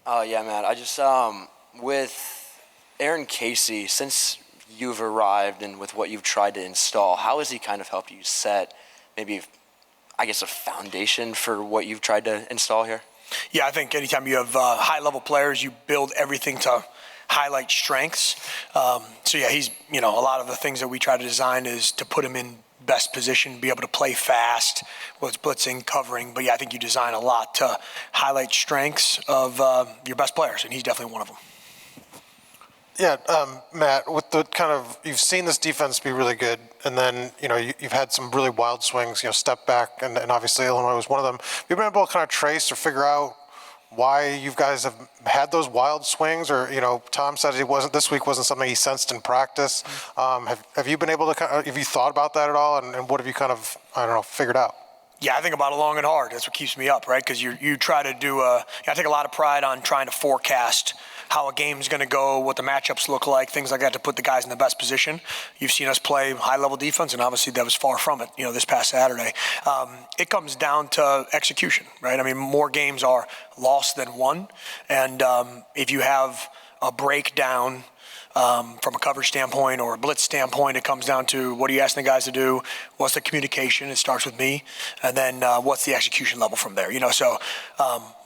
Yeah, Matt. I just with Aaron Casey, since you've arrived and with what you've tried to install, how has he kind of helped you set maybe, I guess, a foundation for what you've tried to install here? Yeah, I think anytime you have high-level players, you build everything to highlight strengths. So yeah, he's, a lot of the things that we try to design is to put him in best position, be able to play fast, whether it's blitzing, covering. But yeah, I think you design a lot to highlight strengths of your best players, and he's definitely one of them. Yeah, Matt, with the you've seen this defense be really good, and then, you've had some really wild swings, step back, and obviously Illinois was one of them. You've been able to kind of trace or figure out why you guys have had those wild swings, or, Tom said this week wasn't something he sensed in practice. Have you been able to have you thought about that at all, and what have you figured out? Yeah, I think about it long and hard. That's what keeps me up, right? Because you try to do I take a lot of pride on trying to forecast how a game's going to go, what the matchups look like, things like that to put the guys in the best position. You've seen us play high-level defense, and obviously that was far from it, this past Saturday. It comes down to execution, right? I mean, more games are lost than won, and if you have a breakdown from a coverage standpoint or a blitz standpoint, it comes down to what are you asking the guys to do, what's the communication, it starts with me, and then what's the execution level from there. So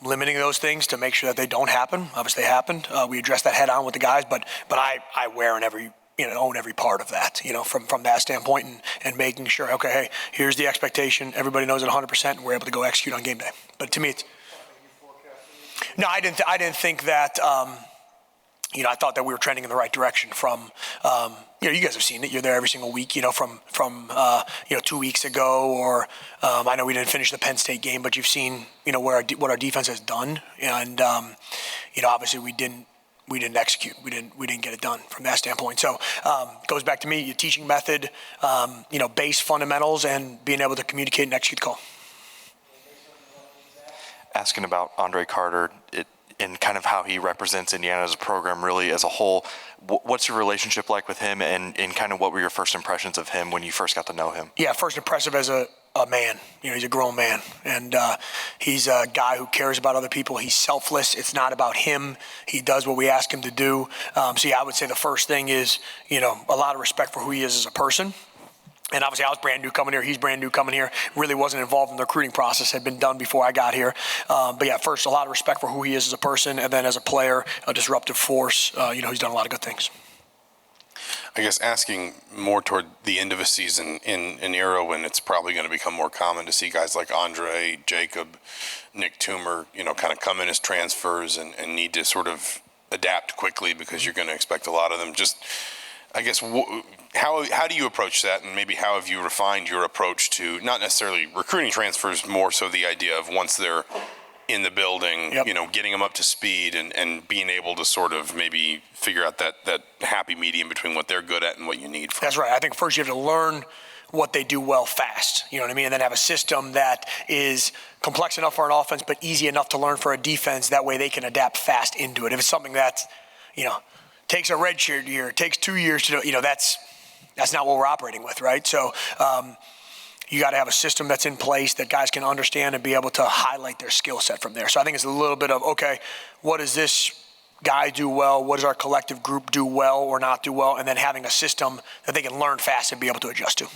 limiting those things to make sure that they don't happen. Obviously they happened. We address that head on with the guys, but I wear in every own every part of that, from that standpoint, and making sure, okay, hey, here's the expectation, everybody knows it 100%, and we're able to go execute on game day. But to me, it's no, I didn't think that. I thought that we were trending in the right direction from, you guys have seen it. You're there every single week, from 2 weeks ago, or I know we didn't finish the Penn State game, but you've seen, what our defense has done. And, obviously we didn't execute. We didn't get it done from that standpoint. So it goes back to me, your teaching method, base fundamentals, and being able to communicate and execute the call. Asking about Andre Carter, and kind of how he represents Indiana as a program really as a whole. What's your relationship like with him, and kind of what were your first impressions of him when you first got to know him? Yeah, first impressive as a man. He's a grown man, and he's a guy who cares about other people. He's selfless. It's not about him. He does what we ask him to do. So yeah, I would say the first thing is, a lot of respect for who he is as a person. And obviously I was brand new coming here. He's brand new coming here. Really wasn't involved in the recruiting process. Had been done before I got here. But yeah, first, a lot of respect for who he is as a person, and then as a player, a disruptive force. He's done a lot of good things. I guess asking more toward the end of a season in an era when it's probably going to become more common to see guys like Andre, Jacob, Nick Toomer, kind of come in as transfers and need to sort of adapt quickly because you're going to expect a lot of them. Just, I guess, how do you approach that, and maybe how have you refined your approach to not necessarily recruiting transfers, more so the idea of once they're in the building, yep, getting them up to speed and being able to sort of maybe figure out that happy medium between what they're good at and what you need from them? That's right. I think first you have to learn what they do well fast, you know what I mean? And then have a system that is complex enough for an offense but easy enough to learn for a defense. That way they can adapt fast into it. If it's something that's, takes a redshirt year, takes 2 years to do, that's not what we're operating with, right? So you got to have a system that's in place that guys can understand and be able to highlight their skill set from there. So I think it's a little bit of, okay, what does this guy do well? What does our collective group do well or not do well? And then having a system that they can learn fast and be able to adjust to.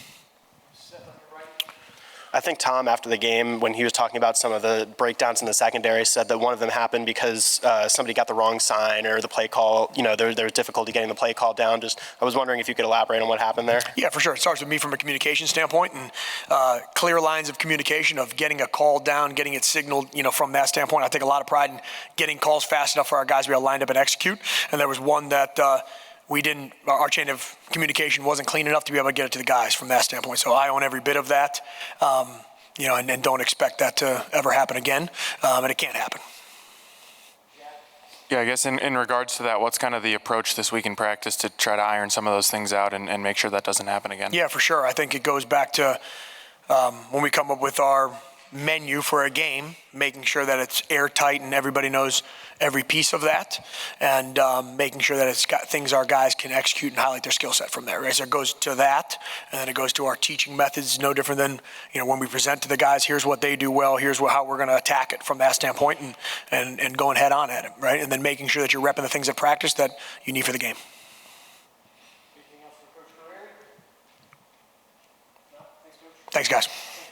I think Tom, after the game, when he was talking about some of the breakdowns in the secondary, said that one of them happened because somebody got the wrong sign or the play call. There was difficulty getting the play call down. I was wondering if you could elaborate on what happened there. Yeah, for sure. It starts with me from a communication standpoint, and clear lines of communication of getting a call down, getting it signaled. From that standpoint, I take a lot of pride in getting calls fast enough for our guys to be able to line up and execute. And there was one that our chain of communication wasn't clean enough to be able to get it to the guys from that standpoint. So I own every bit of that, and don't expect that to ever happen again, and it can't happen. Yeah, I guess in regards to that, what's kind of the approach this week in practice to try to iron some of those things out and make sure that doesn't happen again? Yeah, for sure. I think it goes back to when we come up with our menu for a game, making sure that it's airtight and everybody knows every piece of that, and making sure that it's got things our guys can execute and highlight their skill set from there. Right? So it goes to that, and then it goes to our teaching methods. No different than when we present to the guys. Here's what they do well. Here's how we're going to attack it from that standpoint, and going head on at it. Right, and then making sure that you're repping the things at practice that you need for the game. Anything else for Coach Guerrieri? No? Thanks, Coach. Thanks, guys.